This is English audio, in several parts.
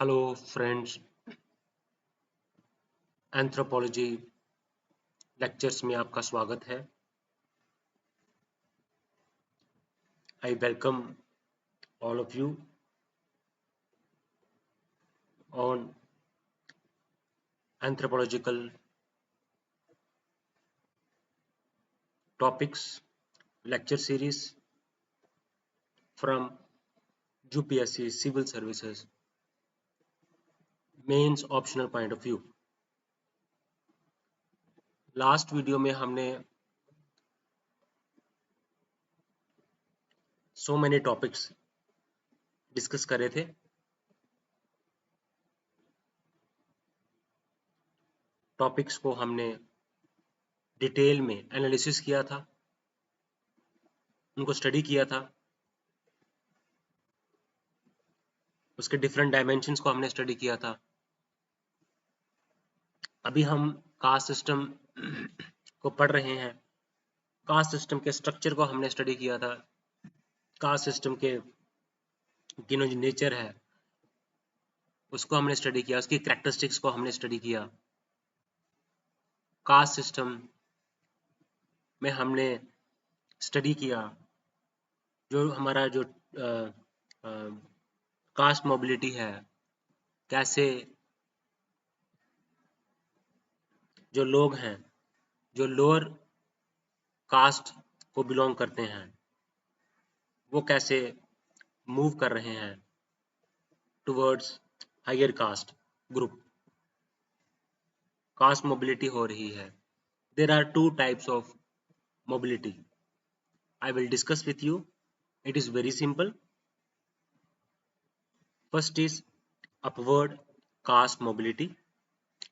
Hello friends, anthropology lectures में आपका स्वागत है। I welcome all of you on anthropological topics lecture series from UPSC Civil Services mains optional point of view. Last video में हमने so many topics discuss करे थे। Topics को हमने डिटेल में एनालिसिस किया था, उनको स्टडी किया था, उसके डिफरेंट डायमेंशंस को हमने स्टडी किया था। अभी हम कास्ट सिस्टम को पढ़ रहे हैं। कास्ट सिस्टम के स्ट्रक्चर को हमने स्टडी किया था। कास्ट सिस्टम के जो नेचर है उसको हमने स्टडी किया, उसकी कैरेक्टरिस्टिक्स को हमने स्टडी किया। कास्ट सिस्टम में हमने स्टडी किया जो हमारा जो कास्ट मोबिलिटी है, कैसे जो लोग हैं जो लोअर कास्ट को बिलोंग करते हैं वो कैसे मूव कर रहे हैं towards higher caste group. Caste mobility हो रही है। There are two types of mobility. I will discuss with you. It is very simple. First is upward caste mobility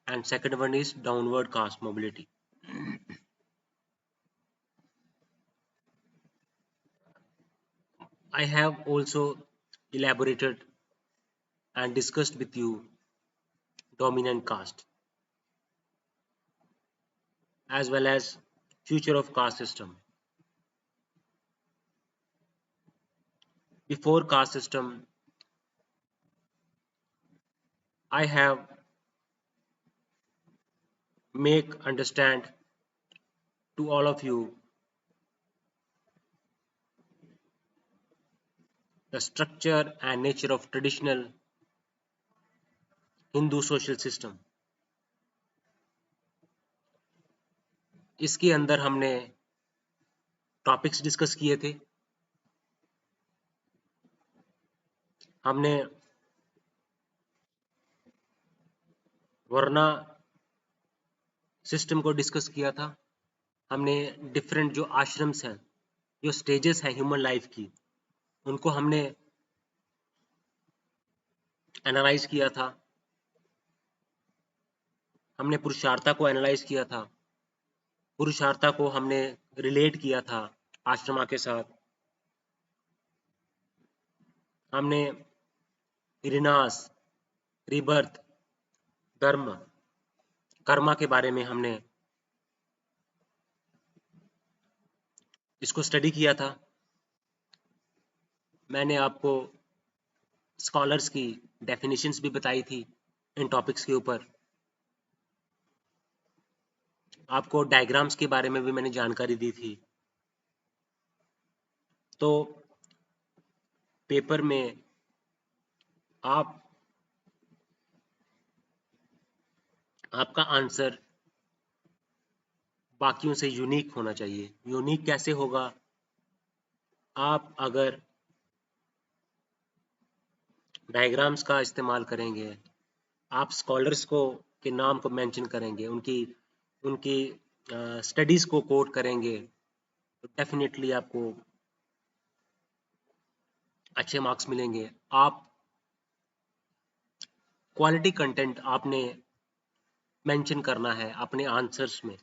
and second one is downward caste mobility. I have also elaborated and discussed with you dominant caste as well as future of caste system. Before caste system, I have make understand to all of you the structure and nature of traditional Hindu social system. इसके अंदर हमने topics discuss किए थे। हमने वर्ना system को discuss किया था। हमने डिफरेंट जो आश्रम्स हैं, जो स्टेजेस हैं ह्यूमन लाइफ की, उनको हमने एनालाइज किया था। हमने पुरुषार्था को एनालाइज किया था। पुरुषार्था को हमने रिलेट किया था आश्रमा के साथ। हमने रिनास, रिबर्थ, धर्म, कर्मा के बारे में हमने इसको स्टडी किया था। मैंने आपको स्कॉलर्स की डेफिनेशंस भी बताई थी इन टॉपिक्स के ऊपर। आपको डायग्राम्स के बारे में भी मैंने जानकारी दी थी। तो पेपर में आपका आंसर बाकियों से यूनिक होना चाहिए। यूनिक कैसे होगा? आप अगर डायग्राम्स का इस्तेमाल करेंगे, आप स्कॉलर्स को के नाम को मेंशन करेंगे, उनकी स्टडीज को कोट करेंगे, तो डेफिनेटली आपको अच्छे मार्क्स मिलेंगे। आप क्वालिटी कंटेंट आपने मेंशन करना है अपने आंसर्स में।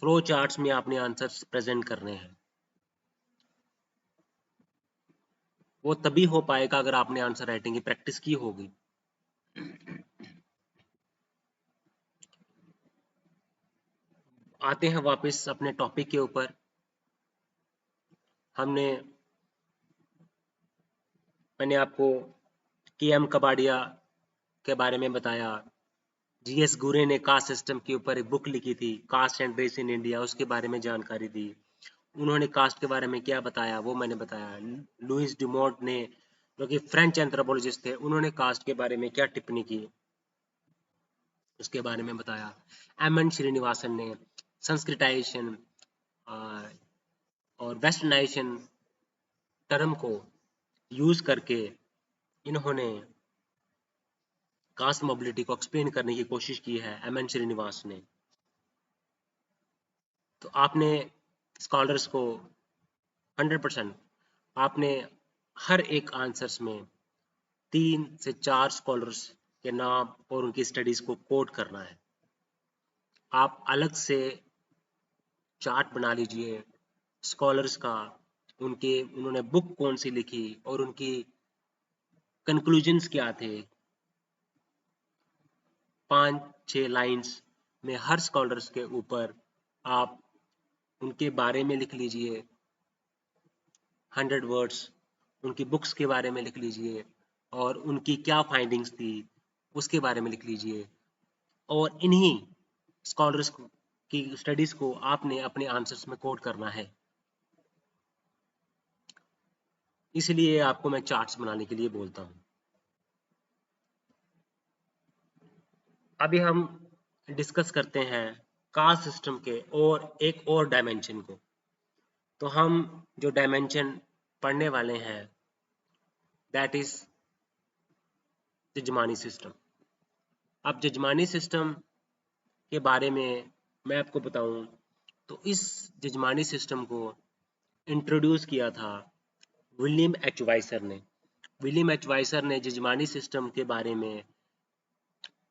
फ्लो चार्ट्स में आपने आंसर्स प्रेजेंट करने हैं। वो तभी हो पाएगा अगर आपने आंसर राइटिंग की प्रैक्टिस की होगी। आते हैं वापस अपने टॉपिक के ऊपर। हमने मैंने आपको के.एम. कबाड़िया के बारे में बताया। जी.एस. गुरे ने कास्ट सिस्टम के ऊपर एक बुक लिखी थी, caste and race in India, उसके बारे में जानकारी दी। उन्होंने कास्ट के बारे में क्या बताया वो मैंने बताया। लुइस डुमोंट ने, जो कि फ्रेंच एंथ्रोपोलॉजिस्ट थे, उन्होंने कास्ट के बारे में क्या टिप्पणी की उसके बारे में बताया। एम.एन. श्रीनिवासन ने संस्कृताइजेशन और वेस्टर्नाइजेशन टर्म को यूज करके इन्होंने कास्ट मोबिलिटी को एक्सप्लेन करने की कोशिश की है, एम.एन. श्रीनिवास ने। तो आपने स्कॉलर्स को 100% आपने हर एक आंसर्स में 3 से 4 स्कॉलर्स के नाम और उनकी स्टडीज को कोट करना है। आप अलग से चार्ट बना लीजिए स्कॉलर्स का, उन्होंने बुक कौन सी लिखी और उनकी कंक्लूजन्स क्या थे। 5-6 लाइंस में हर स्कॉलर्स के ऊपर आप उनके बारे में लिख लीजिए। 100 वर्ड्स उनकी बुक्स के बारे में लिख लीजिए और उनकी क्या फाइंडिंग्स थी उसके बारे में लिख लीजिए। और इन्हीं स्कॉलर्स की स्टडीज को आपने अपने आंसर्स में कोट करना है। इसलिए आपको मैं चार्ट्स बनाने के लिए बोलता हूँ। अभी हम डिस्कस करते हैं कास्ट सिस्टम के और एक और डायमेंशन को। तो हम जो डायमेंशन पढ़ने वाले हैं दैट इज जजमानी सिस्टम। अब जजमानी सिस्टम के बारे में मैं आपको बताऊं तो इस जजमानी सिस्टम को इंट्रोड्यूस किया था विलियम एच वाइसर ने। विलियम एच वाइसर ने जजमानी सिस्टम के बारे में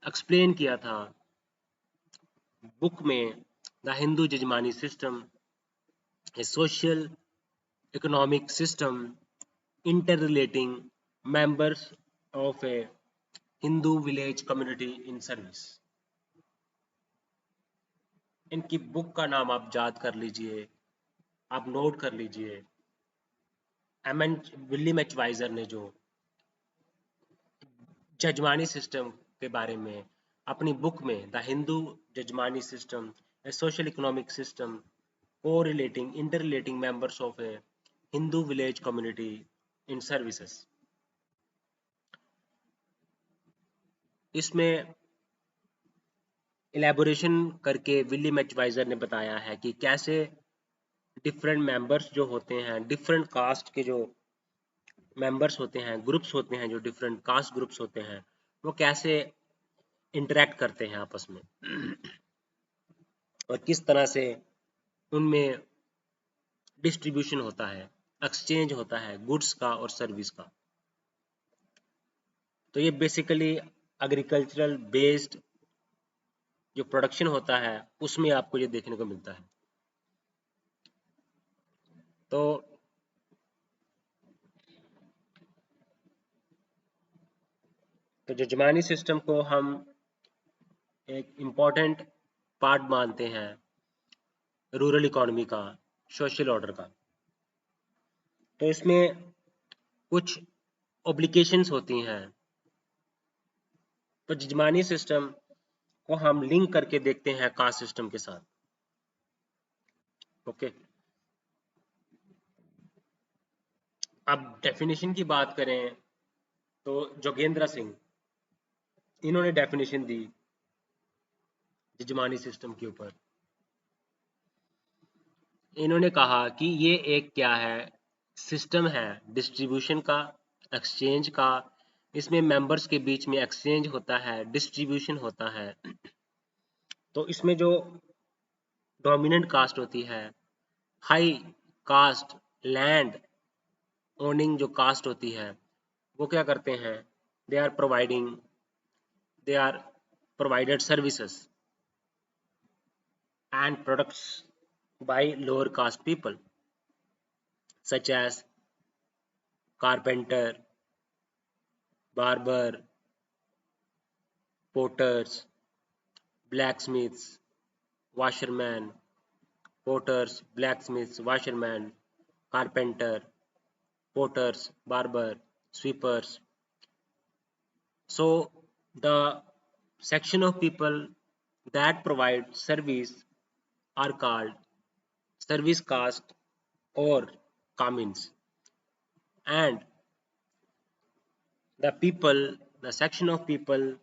एक्सप्लेन किया था बुक में the Hindu jajmani system, a social economic system interrelating members of a Hindu village community in service। इनकी बुक का नाम आप याद कर लीजिए, आप नोट कर लीजिए। एम.एन. विलियम एच वाइजर ने जो जजमानी सिस्टम के बारे में अपनी बुक में the Hindu jajmani system, a social economic system corelating interrelating members of a Hindu village community in services, इसमें इलेबोरेशन करके विलियम एच वाइजर ने बताया है कि कैसे डिफरेंट मेंबर्स जो होते हैं, डिफरेंट कास्ट के जो मेंबर्स होते हैं, ग्रुप्स होते हैं, जो डिफरेंट कास्ट ग्रुप्स होते हैं, वो कैसे इंटरेक्ट करते हैं आपस में और किस तरह से उनमें डिस्ट्रीब्यूशन होता है, एक्सचेंज होता है गुड्स का और सर्विस का। तो ये बेसिकली एग्रीकल्चरल बेस्ड जो प्रोडक्शन होता है उसमें आपको ये देखने को मिलता है। तो जजमानी सिस्टम को हम एक इम्पॉर्टेंट पार्ट मानते हैं रूरल इकोनॉमी का, सोशल ऑर्डर का। तो इसमें कुछ ऑब्लिगेशंस होती हैं। तो जजमानी सिस्टम को हम लिंक करके देखते हैं कास्ट सिस्टम के साथ। ओके, अब डेफिनेशन की बात करें तो जोगेंद्र सिंह, इन्होंने डेफिनेशन दी जजमानी सिस्टम के ऊपर। इन्होंने कहा कि ये एक क्या है, सिस्टम है डिस्ट्रीब्यूशन का, एक्सचेंज का। इसमें मेंबर्स के बीच में एक्सचेंज होता है, डिस्ट्रीब्यूशन होता है। तो इसमें जो डोमिनेंट कास्ट होती है, हाई कास्ट लैंड ओनिंग जो कास्ट होती है, वो क्या करते हैं, they are provided services and products by lower caste people such as carpenter, barber, potters, blacksmiths, washerman, potters, blacksmiths, washerman, carpenter, potters, barber, sweepers. So the section of people that provide service are called service caste or Kamins, and the section of people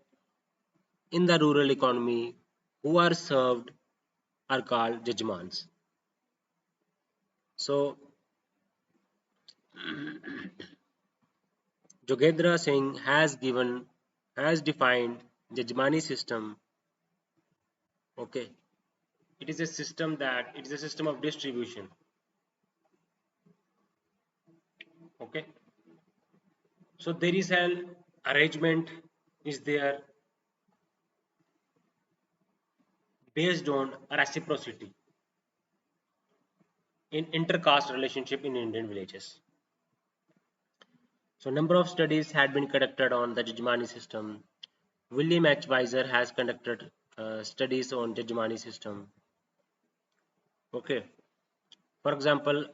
in the rural economy who are served are called Jajmans. So Jogendra Singh has defined Jajmani system. Okay, it is a system of distribution. Okay, so there is an arrangement is there based on reciprocity in intercaste relationship in Indian villages. So number of studies had been conducted on the Jajmani system. William H. Weiser has conducted studies on Jajmani system. Okay, for example,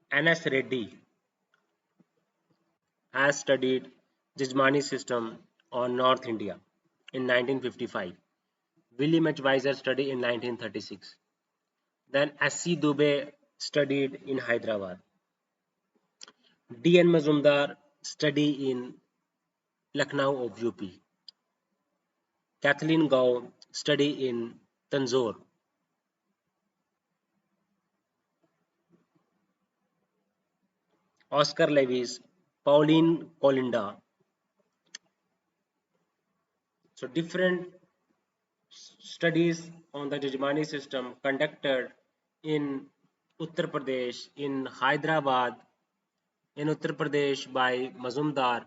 N.S. Reddy has studied Jajmani system on North India in 1955. William H. Weiser studied in 1936. Then S.C. Dubey studied in Hyderabad. D.N. Mazumdar studied in Lucknow of UP. Kathleen Gao studied in Tanzore. Oscar Lewis, Pauline Colinda. So different studies on the Jajmani system conducted in Uttar Pradesh, in Hyderabad, in Uttar Pradesh by Mazumdar,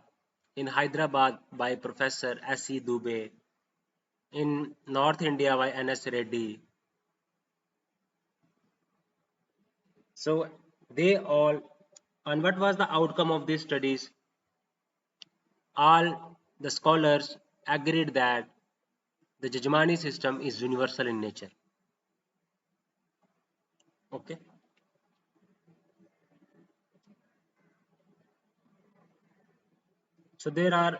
in Hyderabad by Professor S.E. Dubey, in North India by N.S. Reddy. So they all, and what was the outcome of these studies? All the scholars agreed that the Jajmani system is universal in nature. Okay. So there are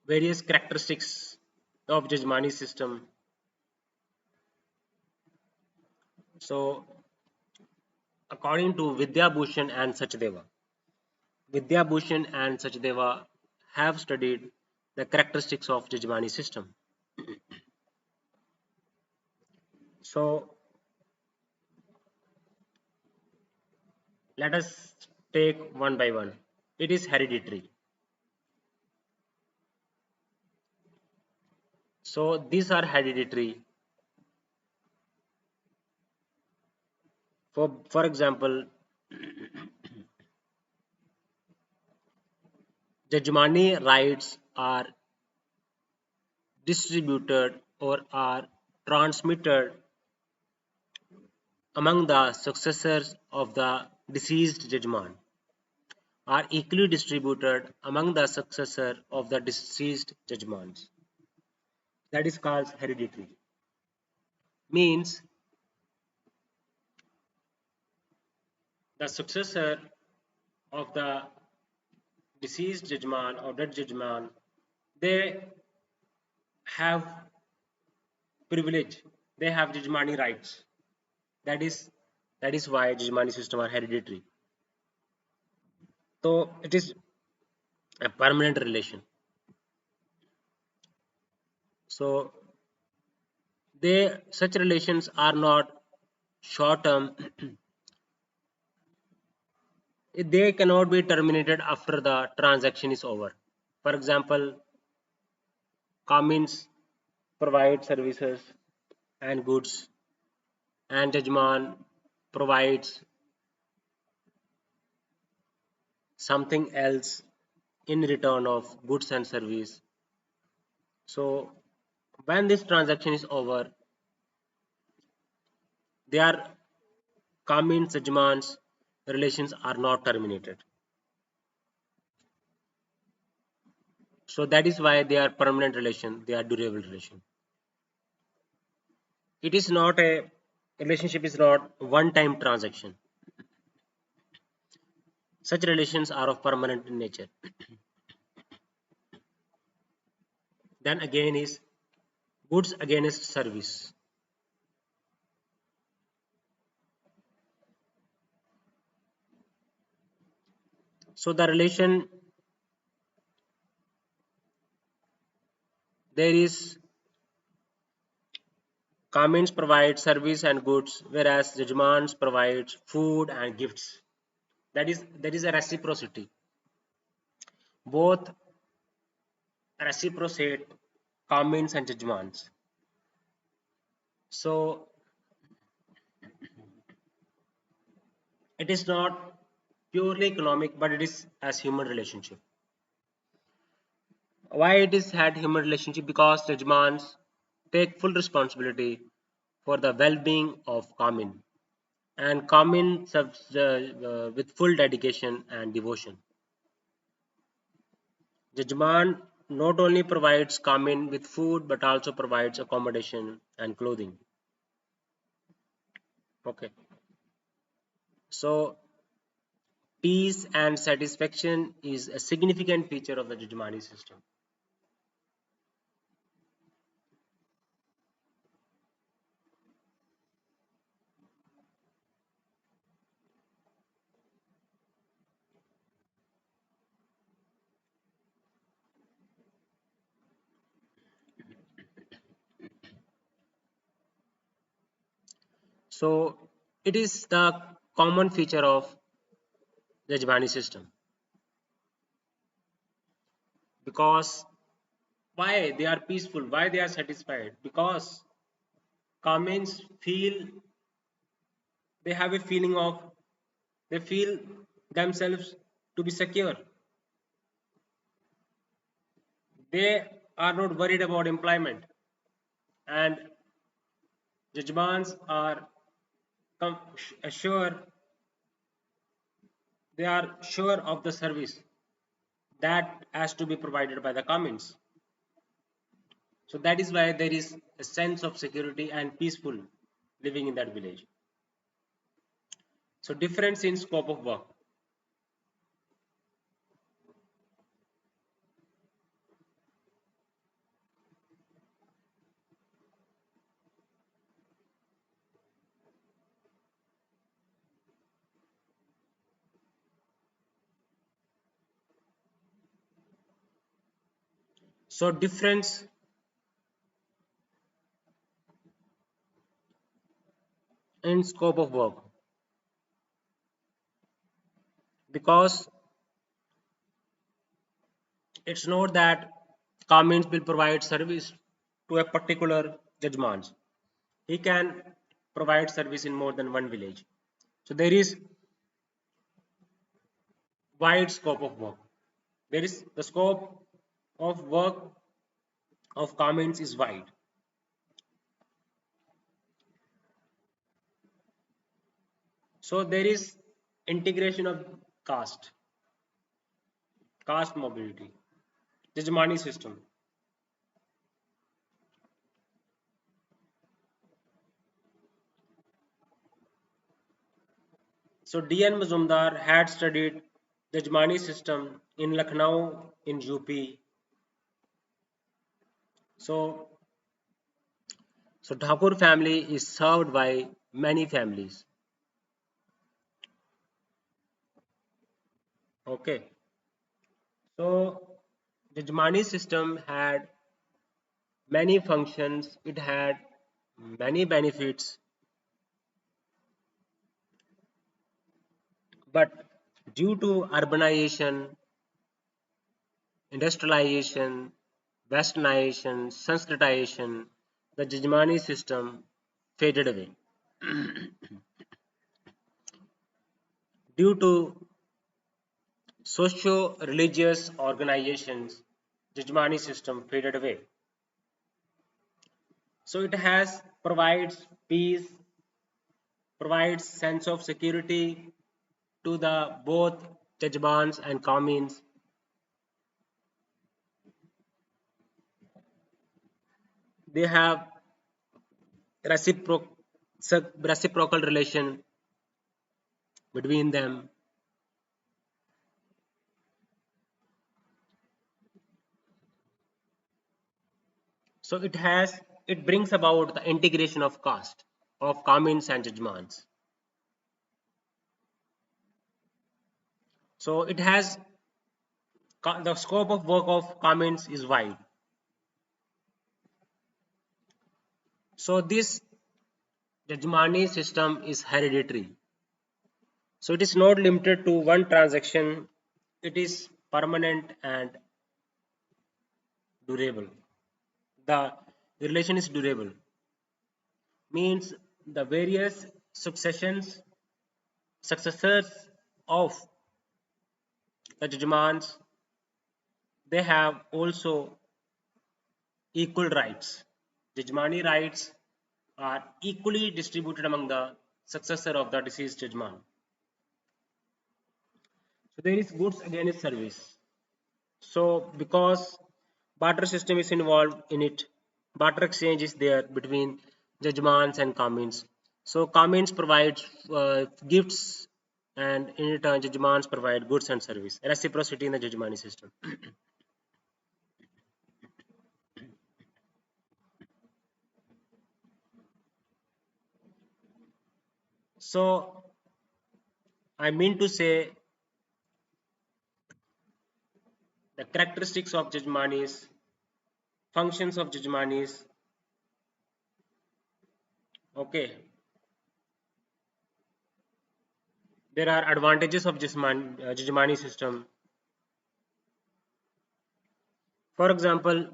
various characteristics of Jajmani system. So according to Vidya Bhushan and Sachdeva, Vidya Bhushan and Sachdeva have studied the characteristics of Jajmani system. So let us take one by one. It is hereditary. So these are hereditary. For example, Jajmani rights are distributed or are transmitted among the successors of the deceased Jajman, are equally distributed among the successor of the deceased Jajmans. That is called hereditary. Means the successor of the deceased Jajman or dead Jajman, they have privilege, they have Jajmani rights. That is why Jajmani system are hereditary. So it is a permanent relation. So they such relations are not short term. They cannot be terminated after the transaction is over. For example, Cummins provides services and goods, and Jajman provides something else in return of goods and service. So when this transaction is over, they are Cummins Jajman's relations are not terminated. So that is why they are permanent relation, they are durable relation. It is not a relationship is not one time transaction. Such relations are of permanent in nature. Then again is goods against service. So the relation there is Kamins provide service and goods, whereas Jajmans provides food and gifts. That is there is a reciprocity. Both reciprocate Kamins and Jajmans. So it is not purely economic, but it is as human relationship. Why it is had human relationship? Because Jajmans take full responsibility for the well-being of Kamin, and Kamin serves with full dedication and devotion. Jajman not only provides Kamin with food but also provides accommodation and clothing. Okay, so peace and satisfaction is a significant feature of the Jajmani system. So it is the common feature of the Jajmani system, because why they are peaceful, why they are satisfied, because Kamins feel, they have a feeling of, they feel themselves to be secure. They are not worried about employment, and Jajmans are sure, they are sure of the service that has to be provided by the Kamins. So that is why there is a sense of security and peaceful living in that village. So difference in scope of work. So difference in scope of work, because it's not that Kamins will provide service to a particular Jajmans. He can provide service in more than one village. So there is wide scope of work. There is the scope of work of Kamins is wide. So there is integration of caste, caste mobility, Jajmani system. So D.N. Mazumdar had studied Jajmani system in Lucknow in UP. So, so Thakur family is served by many families. Okay. So Jajmani system had many functions, it had many benefits, but due to urbanization, industrialization, westernization, Sanskritization, the Jajmani system faded away. Due to socio-religious organizations, Jajmani system faded away. So it has provides peace, provides sense of security to the both Jajmans and Kamins. They have reciprocal reciprocal relation between them. So it brings about the integration of caste, of kamins and jajmans. So it has the scope of work of kamins is wide. So this jajmani system is hereditary. So it is not limited to one transaction. It is permanent and durable. The relation is durable. Means the various successors of the judgments, they have also equal rights. Judgmani rights are equally distributed among the successor of the deceased judgment. So there is goods against service. So because barter system is involved in it, barter exchange is there between judgments and kamins. So kamins provide gifts, and in return judgments provide goods and service. Reciprocity in the judgmani system. So I mean to say the characteristics of judgmanis, functions of judgmanis. Okay, there are advantages of judgmani system. For example,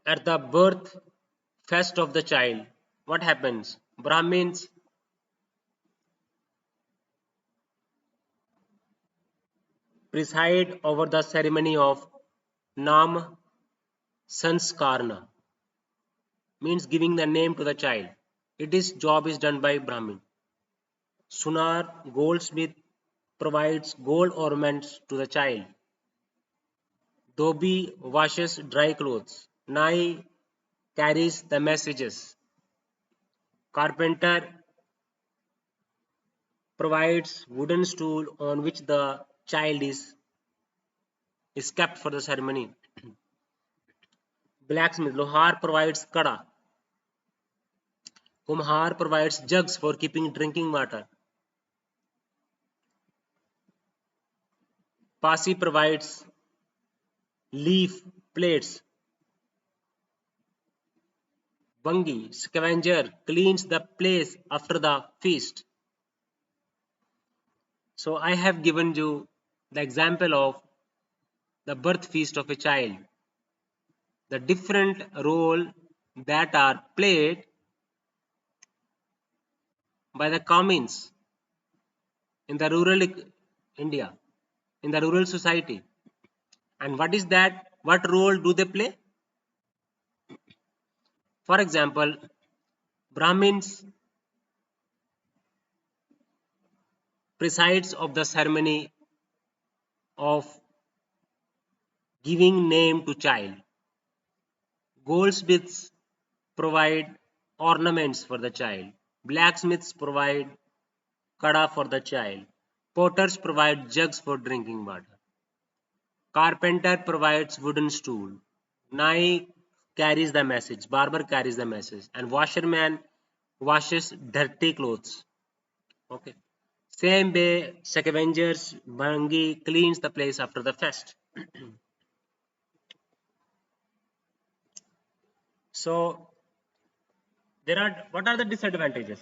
at the birth fest of the child, what happens? Brahmins preside over the ceremony of Nam Sanskarna, means giving the name to the child. It is job is done by Brahmin. Sunar goldsmith provides gold ornaments to the child. Dhobi washes dry clothes. Nai carries the messages. Carpenter provides wooden stool on which the child is kept for the ceremony. Blacksmith Lohar provides kada. Kumhar provides jugs for keeping drinking water. Pasi provides leaf plates. Bangi scavenger cleans the place after the feast. So I have given you the example of the birth feast of a child. The different role that are played by the Kamins in the rural India, in the rural society. And what is that? What role do they play? For example, Brahmins presides of the ceremony of giving name to child. Goldsmiths provide ornaments for the child. Blacksmiths provide kada for the child. Potters provide jugs for drinking water. Carpenter provides wooden stool. Nai carries the message. Barber carries the message. And washerman washes dirty clothes. Okay. Same way, scavengers, Bangi cleans the place after the fest. So there are what are the disadvantages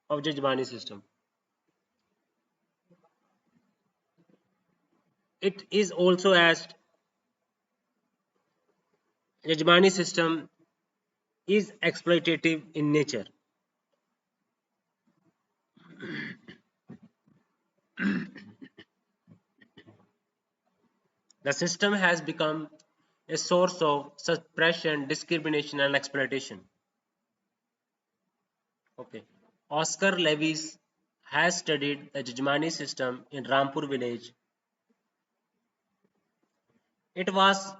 of Jajmani system? It is also asked Jajmani system is exploitative in nature. The system has become a source of suppression, discrimination, and exploitation. Okay. Oscar Lewis has studied the Jajmani system in Rampur village. It was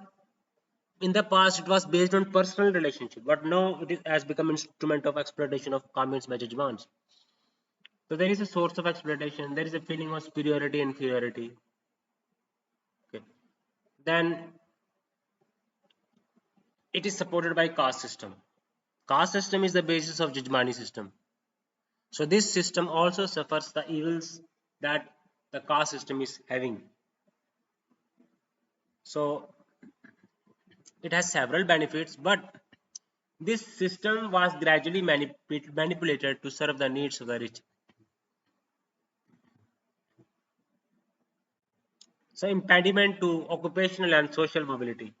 in the past it was based on personal relationship, but now it has become instrument of exploitation of comments by Jajmans. So there is a source of exploitation. There is a feeling of superiority and inferiority. then it is supported by caste system. Caste system is the basis of Jajmani system. So this system also suffers the evils that the caste system is having. So it has several benefits, but this system was gradually manipulated to serve the needs of the rich. So impediment to occupational and social mobility.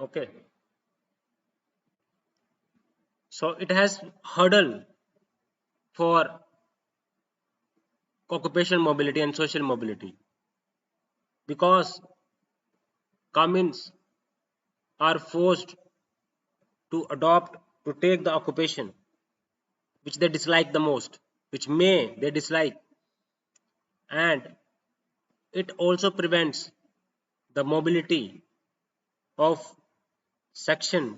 Okay. So it has hurdle for occupational mobility and social mobility because Kamins are forced to adopt to take the occupation which they dislike the most, which may they dislike, and it also prevents the mobility of section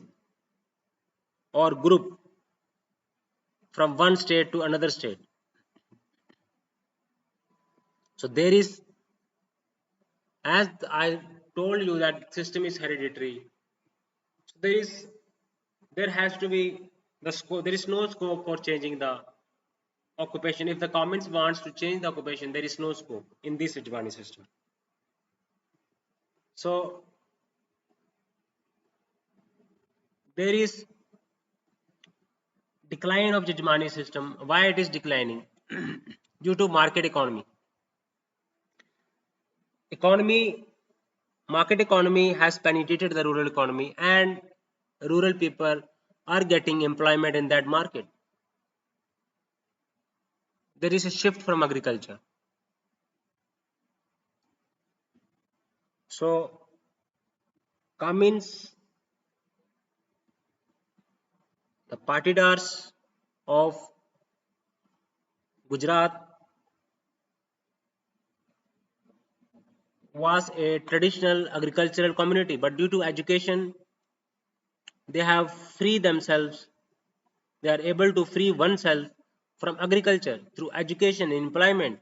or group from one state to another state. So there is, as I told you, that system is hereditary. So there has to be the scope. There is no scope for changing the occupation. If the Commons wants to change the occupation, there is no scope in this Ajmani system. So there is decline of Jajmani system. Why it is declining? Due to market economy. Economy, market economy has penetrated the rural economy, and rural people are getting employment in that market. There is a shift from agriculture. So Cummins, the Patidars of Gujarat, was a traditional agricultural community, but due to education, they have free themselves. They are able to free oneself from agriculture through education and employment.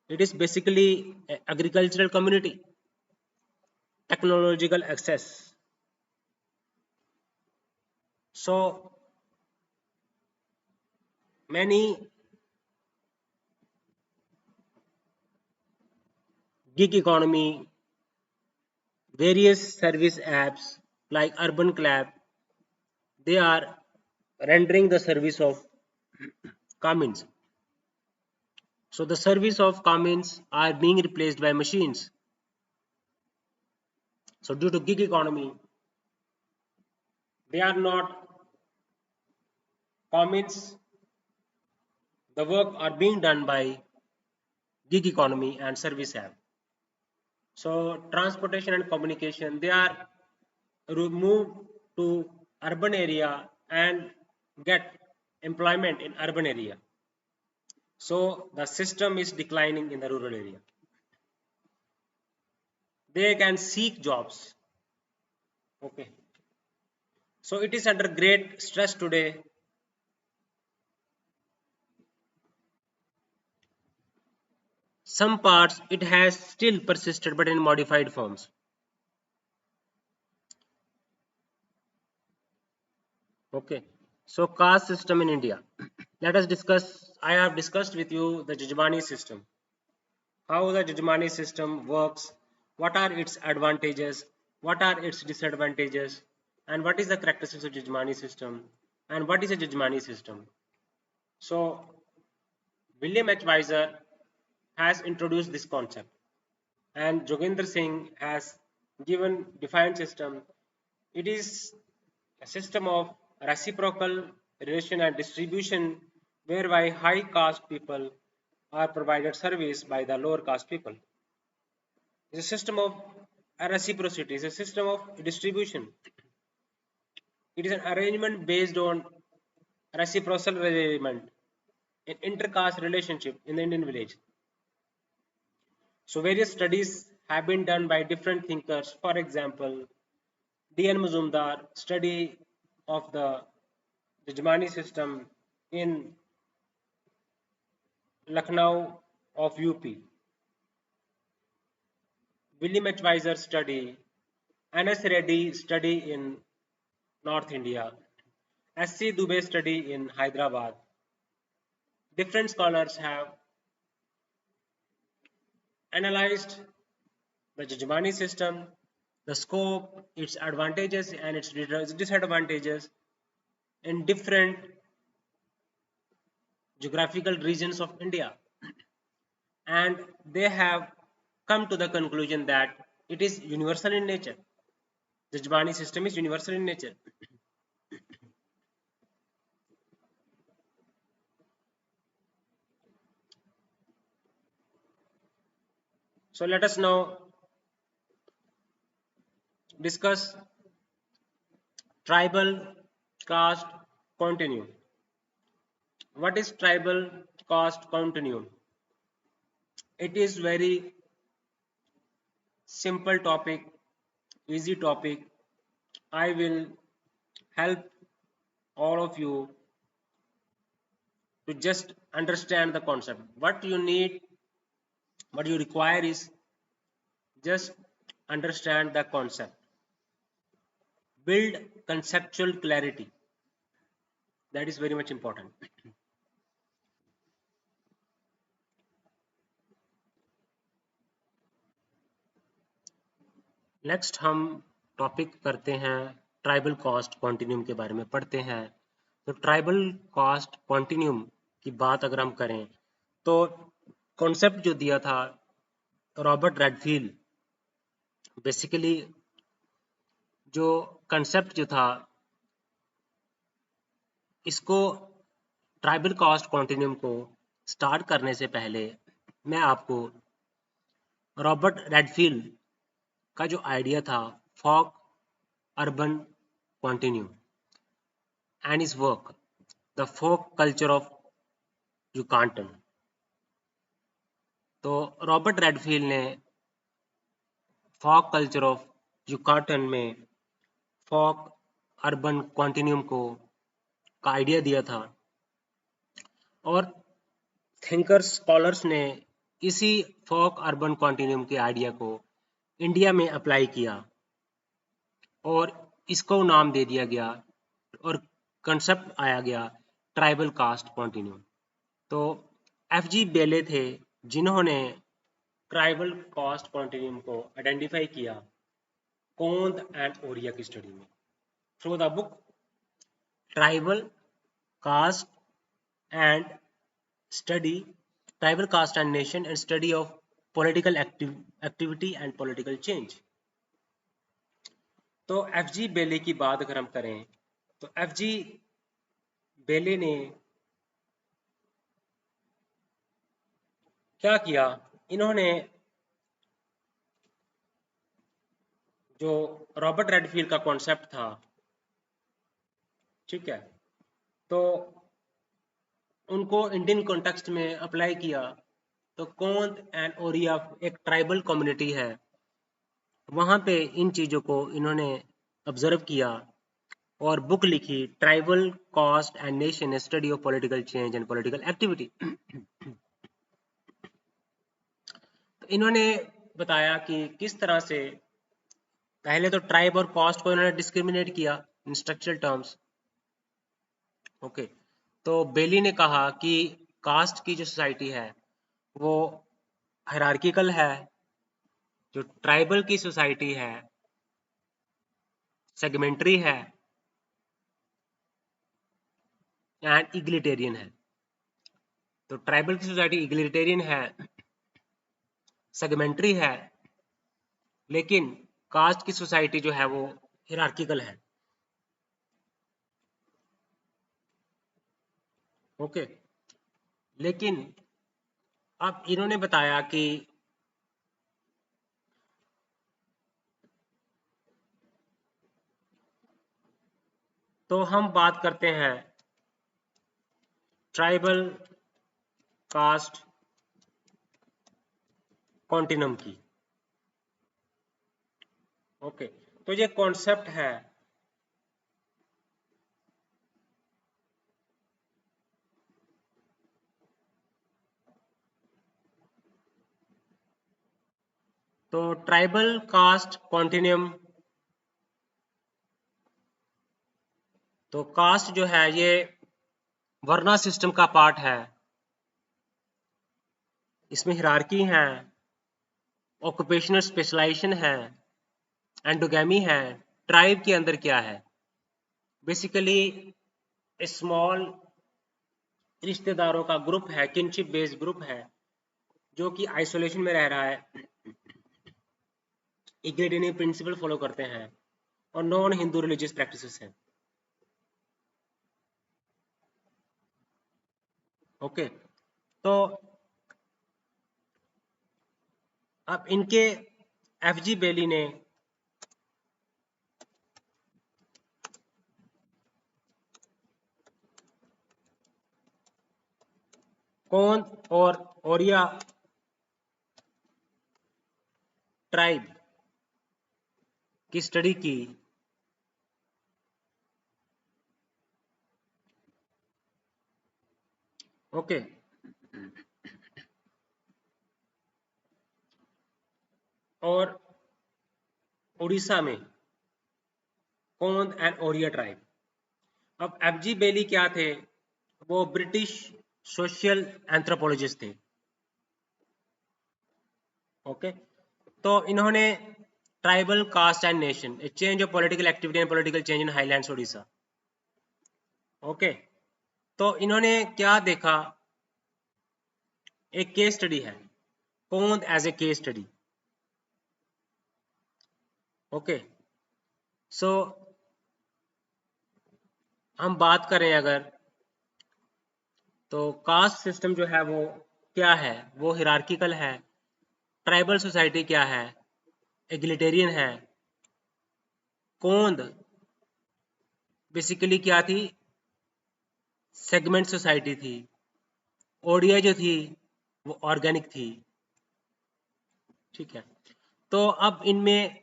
It is basically an agricultural community, technological access. So many gig economy, various service apps like Urban Club, they are rendering the service of Cummins. So the service of Cummins are being replaced by machines. So due to gig economy, they are not Cummins. The work are being done by gig economy and service app. So transportation and communication, they are moved to urban area and get employment in urban area. So the system is declining in the rural area. They can seek jobs. Okay. So it is under great stress today. Some parts it has still persisted but in modified forms. Okay. So caste system in India. Let us discuss. I have discussed with you the Jajmani system. How the Jajmani system works, what are its advantages, what are its disadvantages, and what is the characteristics of Jajmani system, and what is a Jajmani system. So William H. Weiser has introduced this concept, and Joginder Singh has given defined system. It is a system of reciprocal relation and distribution whereby high caste people are provided service by the lower caste people. It's a system of reciprocity, it's a system of distribution. It is an arrangement based on reciprocal arrangement. in intercaste relationship in the Indian village. So various studies have been done by different thinkers. For example, D.N. Mazumdar study of the Jajmani system in Lucknow of UP. William H. Weiser study, N.S. Reddy study in North India, S.C. Dubey study in Hyderabad. Different scholars have analyzed the Jajmani system, the scope, its advantages and its disadvantages in different geographical regions of India. And they have come to the conclusion that it is universal in nature. The Jajmani system is universal in nature. So let us now discuss tribal caste continuum. What is tribal caste continuum? It is very simple topic, easy topic. I will help all of you to just understand the concept. What you need, what you require is just understand the concept. Build conceptual clarity. That is very much important. Next हम topic करते हैं tribal caste continuum के बारे में पढ़ते हैं। तो tribal caste continuum की बात अगर हम करें तो कॉन्सेप्ट जो दिया था रॉबर्ट रेडफील्ड, बेसिकली जो कंसेप्ट जो था इसको ट्राइबल कास्ट कॉन्टिन्यूम को स्टार्ट करने से पहले मैं आपको रॉबर्ट रेडफील्ड का जो आइडिया था folk urban continuum and his work the folk culture of Yucatan. तो रॉबर्ट रेडफील्ड ने फोक कल्चर ऑफ युकाटन में फोक अर्बन कॉन्टिन्यूम को का आइडिया दिया था और थिंकर्स स्कॉलर्स ने इसी फोक अर्बन कॉन्टिन्यूम के आइडिया को इंडिया में अप्लाई किया और इसको नाम दे दिया गया और कंसेप्ट आया गया ट्राइबल कास्ट कॉन्टिन्यूम। तो एफ.जी. बेले थे जिन्होंने ट्राइबल कास्ट कॉन्टिन्यूम को आइडेंटिफाई किया कोंद एंड ओरिया की स्टडी में through the book tribal caste and study, tribal caste and nation and study of political activity and political change. तो एफ.जी. बेले की बात अगर हम करें तो एफ.जी. बेले ने क्या किया, इन्होंने जो रॉबर्ट रेडफील्ड का कॉन्सेप्ट था, ठीक है, तो उनको इंडियन कॉन्टेक्स्ट में अप्लाई किया। तो कोंद एंड ओरिया एक ट्राइबल कम्युनिटी है, वहां पे इन चीजों को इन्होंने ऑब्जर्व किया और बुक लिखी tribal caste and nation study of political change and political activity. तो इन्होंने बताया कि किस तरह से पहले तो ट्राइब और कास्ट को इन्होंने डिस्क्रिमिनेट किया इन स्ट्रक्चरल टर्म्स। ओके, तो बेली ने कहा कि कास्ट की जो सोसाइटी है वो हायरार्किकल है, जो ट्राइबल की सोसाइटी है सेगमेंटरी है एंड इग्लिटेरियन है। तो ट्राइबल की सोसाइटी इग्लिटेरियन है, सेगमेंटरी है, लेकिन कास्ट की सोसाइटी जो है वो हायरार्किकल है। ओके, लेकिन अब इन्होंने बताया कि तो हम बात करते हैं ट्राइबल कास्ट कॉन्टिनम की। ओके, तो ये कॉन्सेप्ट है। तो ट्राइबल कास्ट कॉन्टिन्यूम, तो कास्ट जो है ये वर्ना सिस्टम का पार्ट है। इसमें हिरार्की है, ऑक्यूपेशनल स्पेशलाइजेशन है, एंडोगैमी है। ट्राइब के अंदर क्या है? बेसिकली स्मॉल रिश्तेदारों का ग्रुप है, किनशिप बेस्ड ग्रुप है, जो कि आइसोलेशन में रह रहा है, इग्लिटियन प्रिंसिपल फॉलो करते हैं और नॉन हिंदू रिलीजियस प्रैक्टिसेस हैं। ओके, तो अब इनके एफजी बेली ने कौन और ओरिया ट्राइब की स्टडी की। ओके, और उड़ीसा में कौन एंड ओरिया ट्राइब। अब एफजी बेली क्या थे? वो ब्रिटिश सोशल एंथ्रोपोलॉजिस्ट थे। ओके, तो इन्होंने tribal caste and nation, a change of political activity and political change in highlands Orissa. Okay, तो इन्होंने क्या देखा? एक केस स्टडी है, Kond as a case study. Okay, सो हम बात करें अगर, तो कास्ट सिस्टम जो है वो क्या है? वो हिरार्किकल है। ट्राइबल सोसाइटी क्या है? एग्लिटेरियन है। कोंद बेसिकली क्या थी? सेगमेंट सोसाइटी थी। ओडिया जो थी वो ऑर्गेनिक थी। ठीक है, तो अब इनमें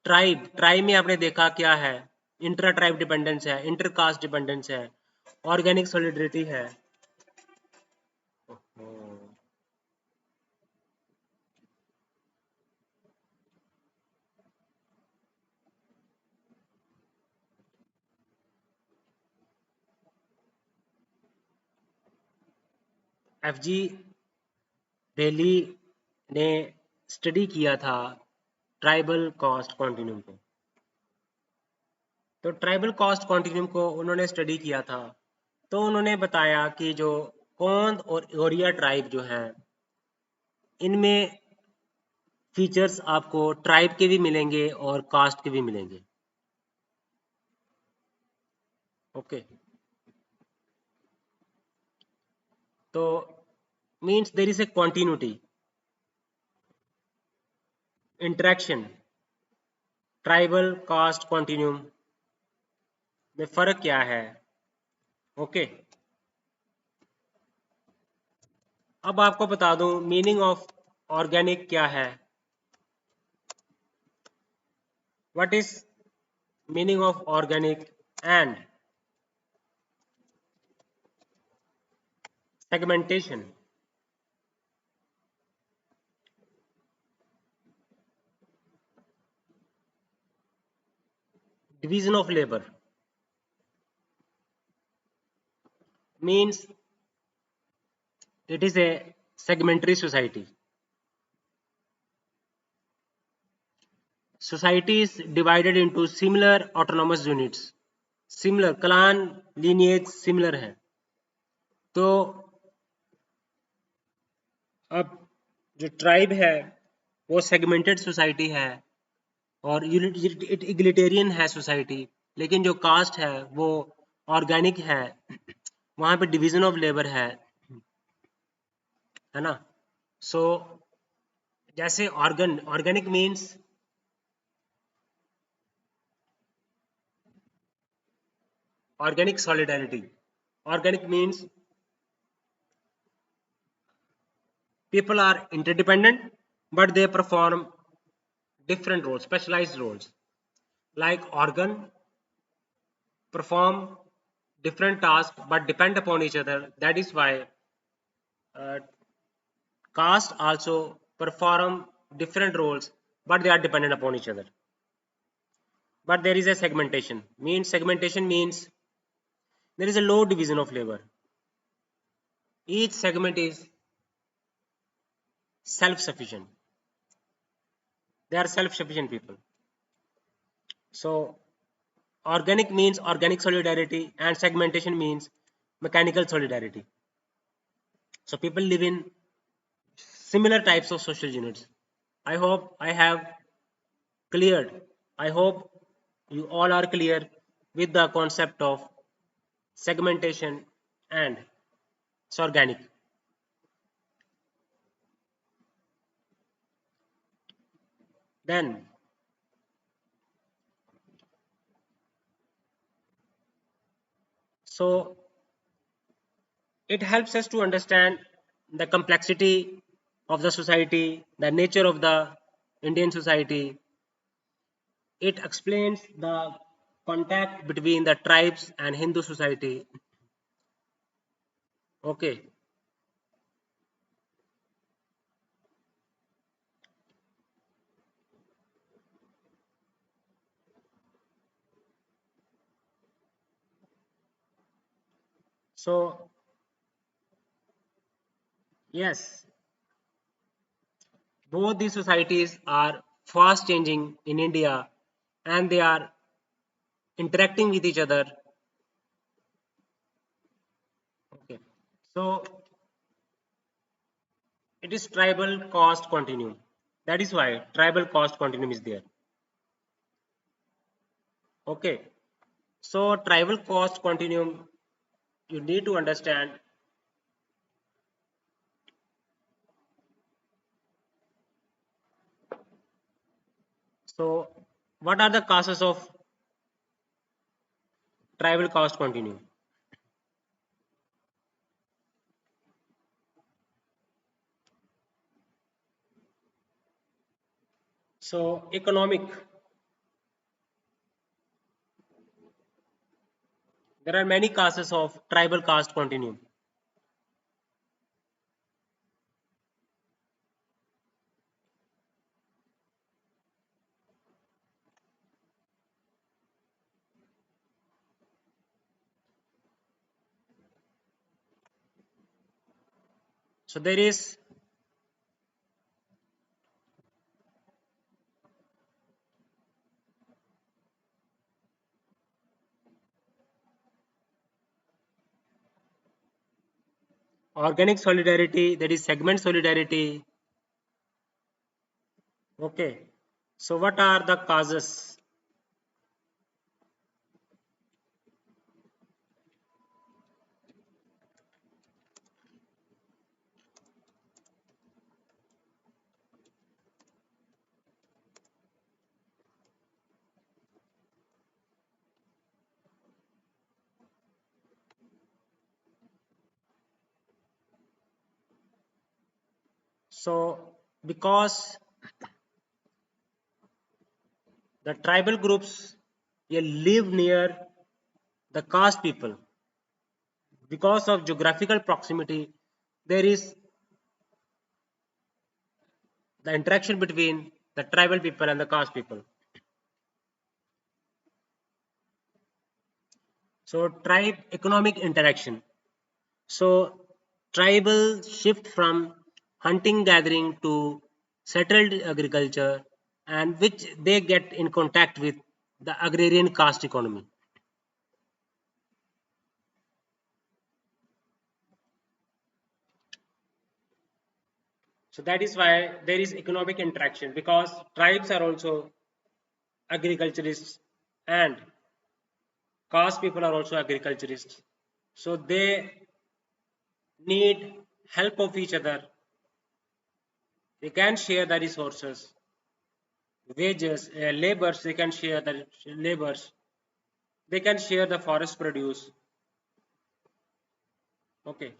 ट्राइब में आपने देखा क्या है? इंट्रा ट्राइब डिपेंडेंस है, इंटर कास्ट डिपेंडेंस है, ऑर्गेनिक सॉलिडरिटी है। एफजी बेली ने स्टडी किया था ट्राइबल कास्ट कॉन्टिन्यूम को। तो ट्राइबल कास्ट कॉन्टिन्यूम को उन्होंने स्टडी किया था, तो उन्होंने बताया कि जो कोंद और ओरिया ट्राइब जो है, इनमें फीचर्स आपको ट्राइब के भी मिलेंगे और कास्ट के भी मिलेंगे। ओके, तो means there is a continuity, interaction. Tribal caste continuum में फर्क क्या है? ओके, अब आपको बता दूं मीनिंग ऑफ ऑर्गेनिक क्या है। What is meaning of organic and segmentation. Division of labour means it is a segmentary society. Society is divided into similar autonomous units. Similar clan lineage similar है। तो अब जो ट्राइब है वो segmented society है और इग्लिटेरियन है society, लेकिन जो कास्ट है वो ऑर्गेनिक है, वहां पे डिवीजन ऑफ लेबर है ना। सो जैसे organic means organic solidarity. Organic means People are interdependent, but they perform different roles, specialized roles. Like organ perform different tasks but depend upon each other. That is why uh, caste also perform different roles, but they are dependent upon each other. But there is a segmentation. Segmentation means there is a low division of labor. Each segment is self-sufficient. They are self-sufficient people. So organic means organic solidarity, and segmentation means mechanical solidarity. So people live in similar types of social units. I hope I have cleared. I hope you all are clear with the concept of segmentation and it's organic. Then, so it helps us to understand the complexity of the society, the nature of the Indian society. It explains the contact between the tribes and Hindu society. Okay, so yes, both these societies are fast changing in India and they are interacting with each other. Okay, so it is tribal cost continuum. That is why tribal cost continuum is there. Okay, so tribal cost continuum, you need to understand. So what are the causes of tribal cost continuum? So economic, there are many causes of tribal caste continuum. So there is organic solidarity, there is segment solidarity. Okay, so what are the causes? So because the tribal groups, they live near the caste people, because of geographical proximity, there is the interaction between the tribal people and the caste people. So tribe economic interaction. So tribal shift from hunting gathering to settled agriculture, and which they get in contact with the agrarian caste economy. So that is why there is economic interaction, because tribes are also agriculturists and caste people are also agriculturists. So they need help of each other. They can share the resources, wages, labors. They can share the labors. They can share the forest produce. Okay.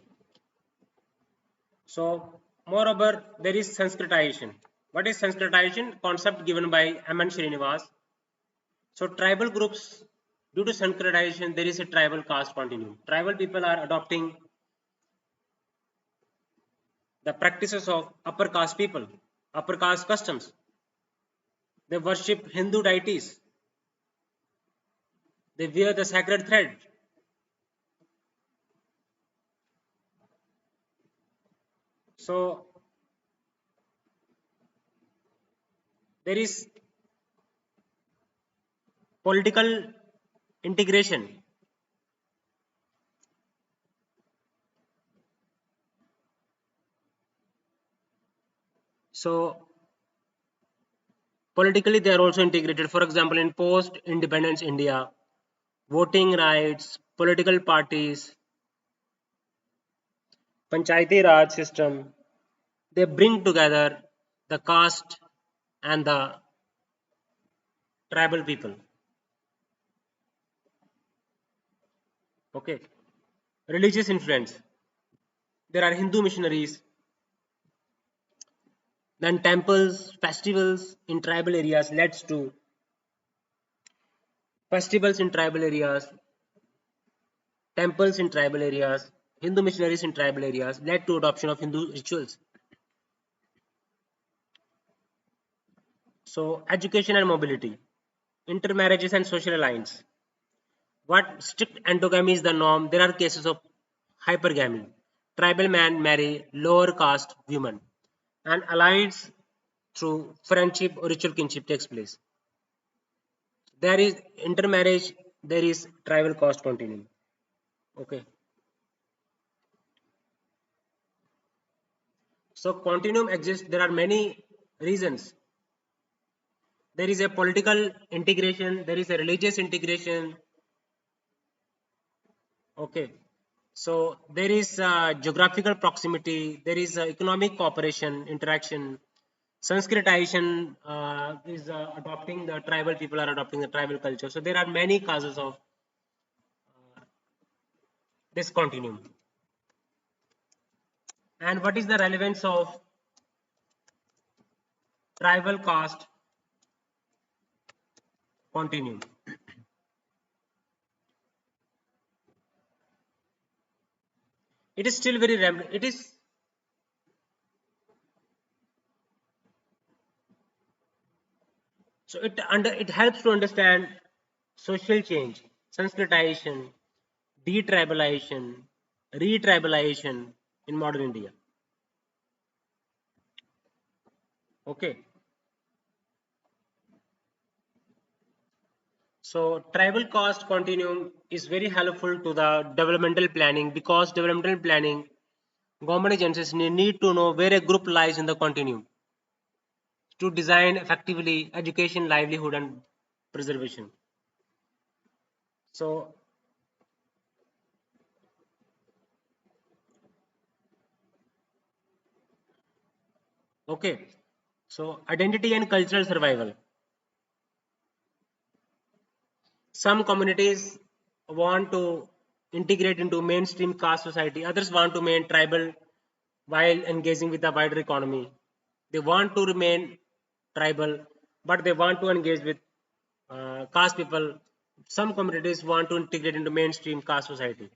So Moreover, there is Sanskritization. What is Sanskritization? Concept given by M.N. Srinivas. So tribal groups, due to Sanskritization, there is a tribal caste continuum. Tribal people are adopting the practices of upper caste people, upper caste customs. They worship Hindu deities. They wear the sacred thread. So there is political integration. So politically they are also integrated. For example, in post-independence India, voting rights, political parties, Panchayati Raj system, they bring together the caste and the tribal people. Okay. Religious influence. There are Hindu missionaries, then temples, festivals in tribal areas leads to festivals in tribal areas, temples in tribal areas, Hindu missionaries in tribal areas led to adoption of Hindu rituals. So education and mobility, intermarriages and social alliance. What strict endogamy is the norm, there are cases of hypergamy. Tribal men marry lower caste women and alliance through friendship or ritual kinship takes place. There is intermarriage, there is tribal caste continuum. Okay. So continuum exists, there are many reasons. There is a political integration, there is a religious integration. Okay. So there is geographical proximity, there is economic cooperation, interaction. Sanskritization is adopting the tribal people are adopting the tribal culture. So there are many causes of this continuum. And what is the relevance of tribal caste continuum? It is still very it is so it helps to understand social change, Sanskritization, detribalization, retribalization in modern India. Okay. So tribal caste continuum is very helpful to the developmental planning because developmental planning government agencies need to know where a group lies in the continuum to design effectively education, livelihood, and preservation. So, okay. So, identity and cultural survival. Some communities want to integrate into mainstream caste society, others want to remain tribal while engaging with the wider economy. They want to remain tribal, but they want to engage with caste people. Some communities want to integrate into mainstream caste society.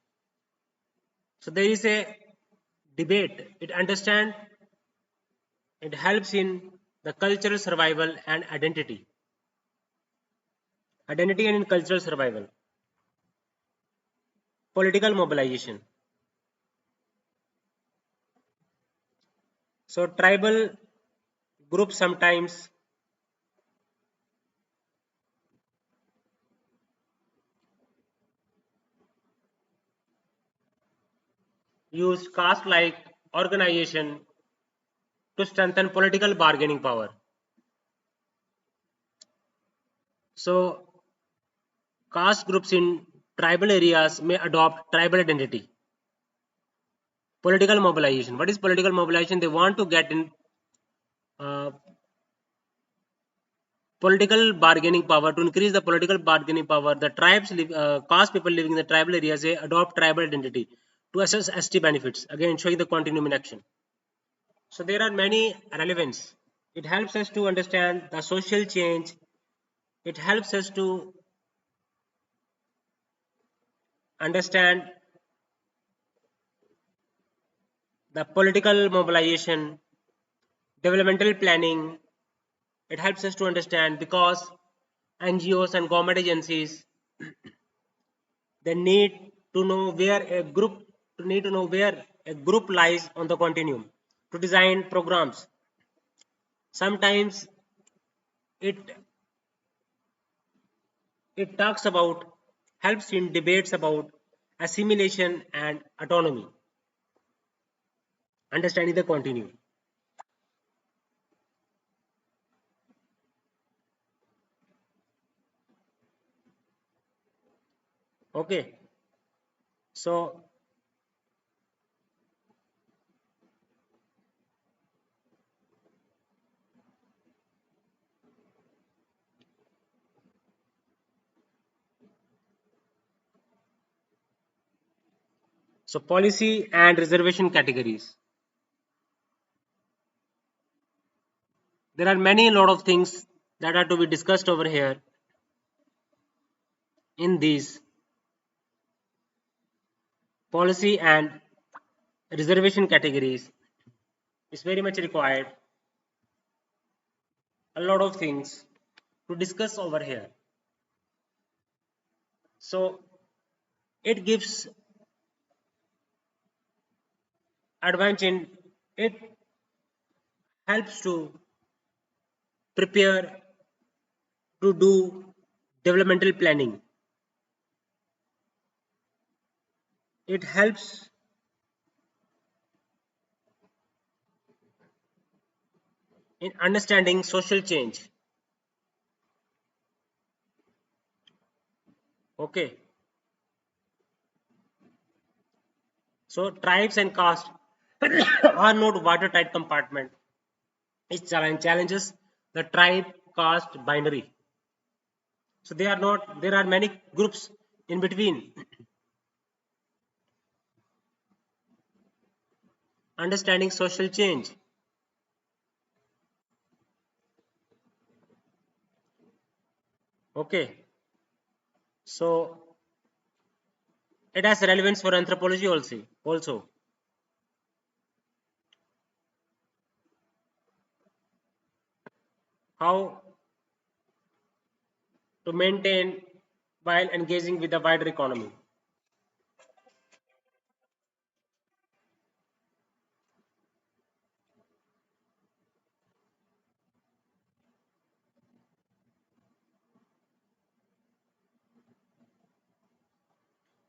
So there is a debate. It helps in the cultural survival and identity. Identity and in cultural survival. Political mobilization. So tribal groups sometimes use caste-like organization to strengthen political bargaining power. So caste groups in tribal areas may adopt tribal identity. Political mobilization. What is political mobilization? They want to get in uh, political bargaining power. To increase the political bargaining power, the caste people living in the tribal areas, they adopt tribal identity to assess ST benefits. Again, showing the continuum in action. So there are many relevance. It helps us to understand the social change. It helps us to understand the political mobilization, developmental planning. It helps us to understand because NGOs and government agencies, they need to know where a group lies on the continuum to design programs. Sometimes it it talks about helps in debates about assimilation and autonomy, understanding the continuum. Okay, so policy and reservation categories. There are many lot of things that are to be discussed over here in these policy and reservation categories. Is very much required a lot of things to discuss over here. So it gives advantage in it helps to prepare to do developmental planning. It helps in understanding social change. Okay, so tribes and caste are not watertight compartment. It challenges the tribe caste binary. So they are not. There are many groups in between. Understanding social change. Okay, so it has relevance for anthropology also. Also, how to maintain while engaging with the wider economy.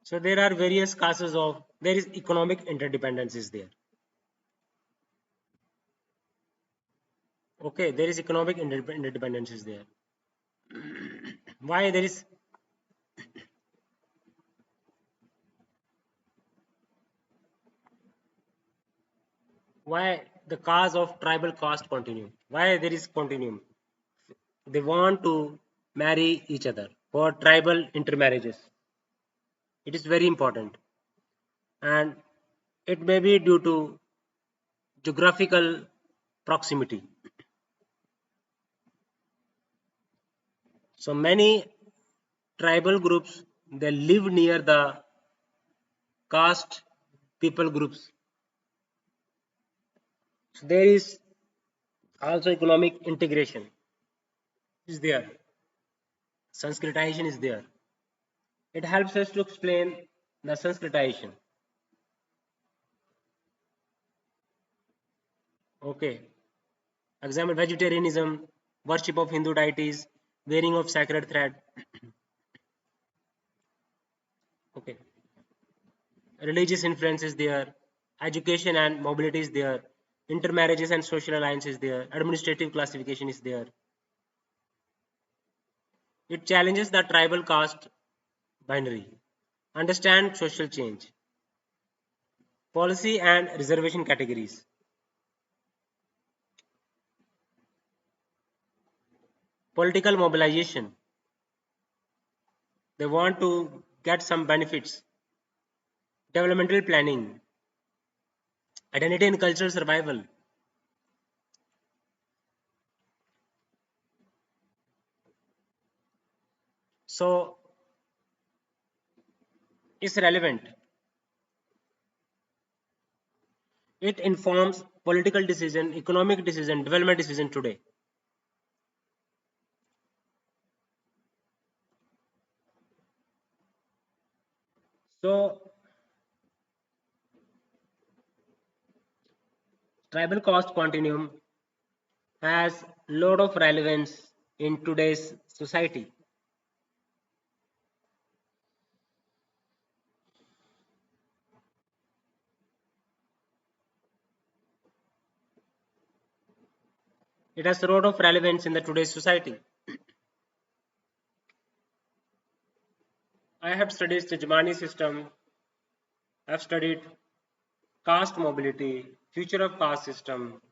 So there are various causes of there is economic interdependence is there. Okay, there is economic interdependence is there. Why there is why the cause of tribal caste continuum? Why there is continuum? They want to marry each other for tribal intermarriages. It is very important, and it may be due to geographical proximity. So many tribal groups they live near the caste people groups. So there is also economic integration is there. Sanskritization is there. It helps us to explain the Sanskritization. Okay. Example vegetarianism, worship of Hindu deities, wearing of sacred thread. Okay. Religious influence is there. Education and mobility is there. Intermarriages and social alliance is there. Administrative classification is there. It challenges the tribal caste binary. Understand social change. Policy and reservation categories. Political mobilization. They want to get some benefits. Developmental planning. Identity and cultural survival. So it's relevant. It informs political decision, economic decision, development decision today. So tribal caste continuum has lot of relevance in today's society. It has a lot of relevance in the today's society. I have studied the Jumani system. I've studied caste mobility, future of caste system,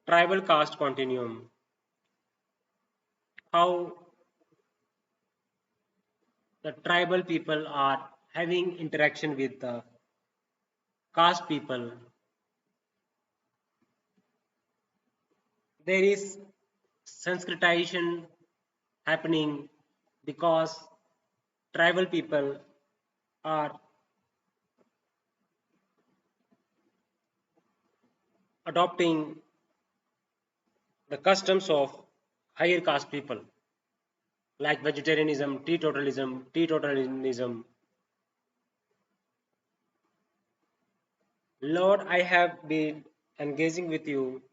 tribal caste continuum, how the tribal people are having interaction with the caste people. There is Sanskritization happening because tribal people are adopting the customs of higher caste people like vegetarianism, teetotalism. Lord, I have been engaging with you.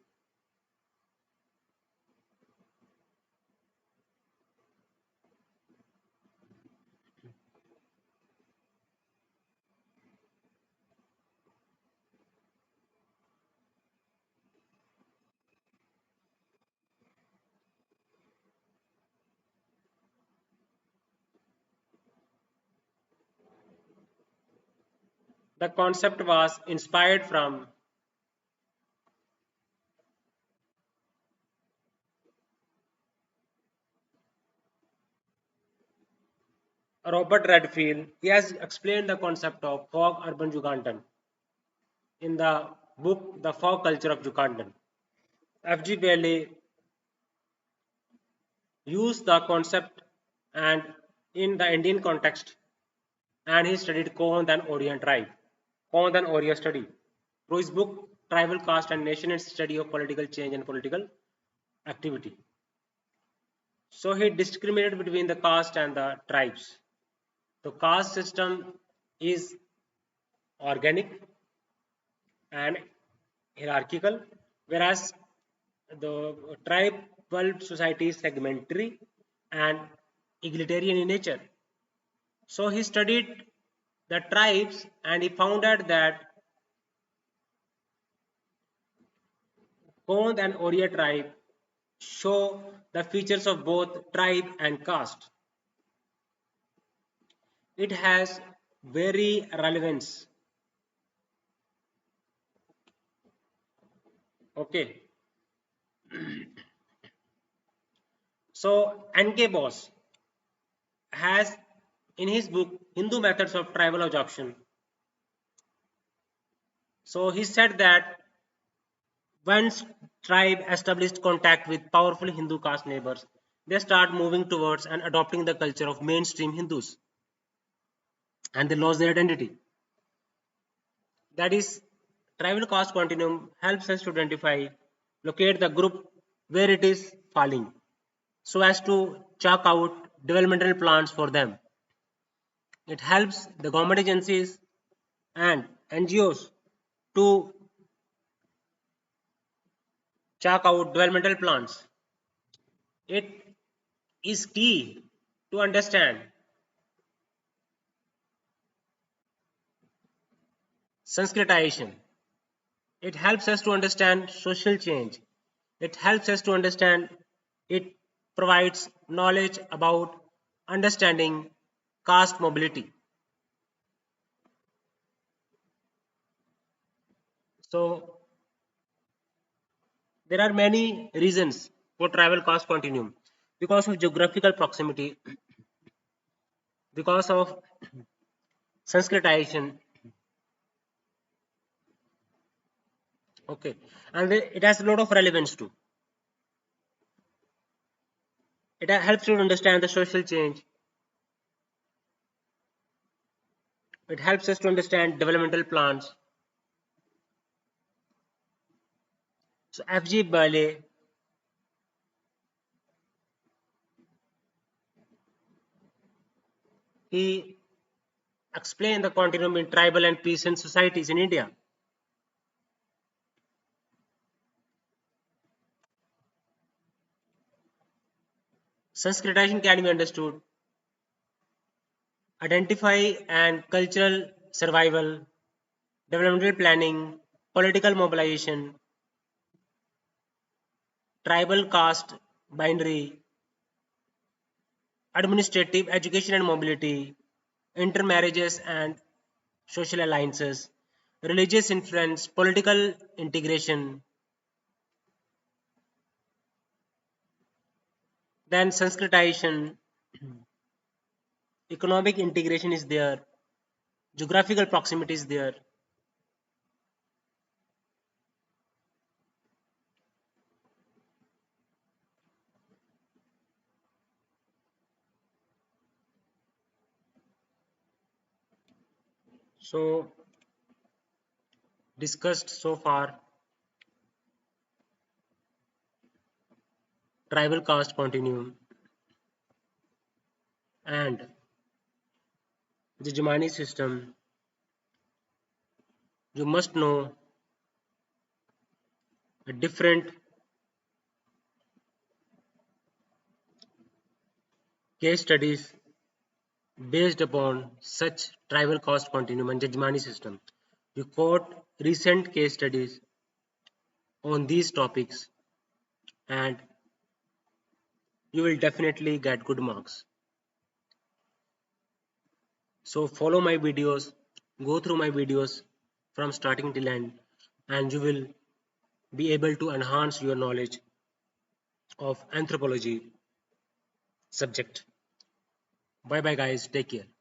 The concept was inspired from Robert Redfield. He has explained the concept of fog urban Yucatan in the book The Fog Culture of Yucatan. F.G. Bailey used the concept and in the Indian context, and he studied Kond and Orient tribe, Kond and Orient study. Through his book Tribal Caste and Nation and Study of Political Change and Political Activity. So he discriminated between the caste and the tribes. The caste system is organic and hierarchical, whereas the tribal society is segmentary and egalitarian in nature. So he studied the tribes and he found out that Kond and Oria tribe show the features of both tribe and caste. It has very relevance. Okay. So N.K. Bose has in his book Hindu Methods of Tribal Adoption. So he said that once tribe established contact with powerful Hindu caste neighbors, they start moving towards and adopting the culture of mainstream Hindus and they lost their identity. That is, tribal caste continuum helps us to identify, locate the group where it is falling so as to chalk out developmental plans for them. It helps the government agencies and NGOs to chalk out developmental plans. It is key to understand Sanskritization. It helps us to understand social change. It helps us to understand, it provides knowledge about understanding caste mobility. So there are many reasons for tribal caste continuum because of geographical proximity, because of Sanskritization. Okay, and it has a lot of relevance too. It helps you to understand the social change. It helps us to understand developmental plans. So F.G. Burley, he explained the continuum in tribal and peasant societies in India. Sanskritization can be understood. Identify and cultural survival, developmental planning, political mobilization, tribal caste binary, administrative education and mobility, intermarriages and social alliances, religious influence, political integration. Then Sanskritization, economic integration is there, geographical proximity is there. So discussed so far tribal caste continuum and the Jumani system. You must know a different case studies based upon such tribal caste continuum and Jajmani system. You quote recent case studies on these topics and you will definitely get good marks. So follow my videos, go through my videos from starting till end, and you will be able to enhance your knowledge of anthropology subject. Bye bye guys, take care.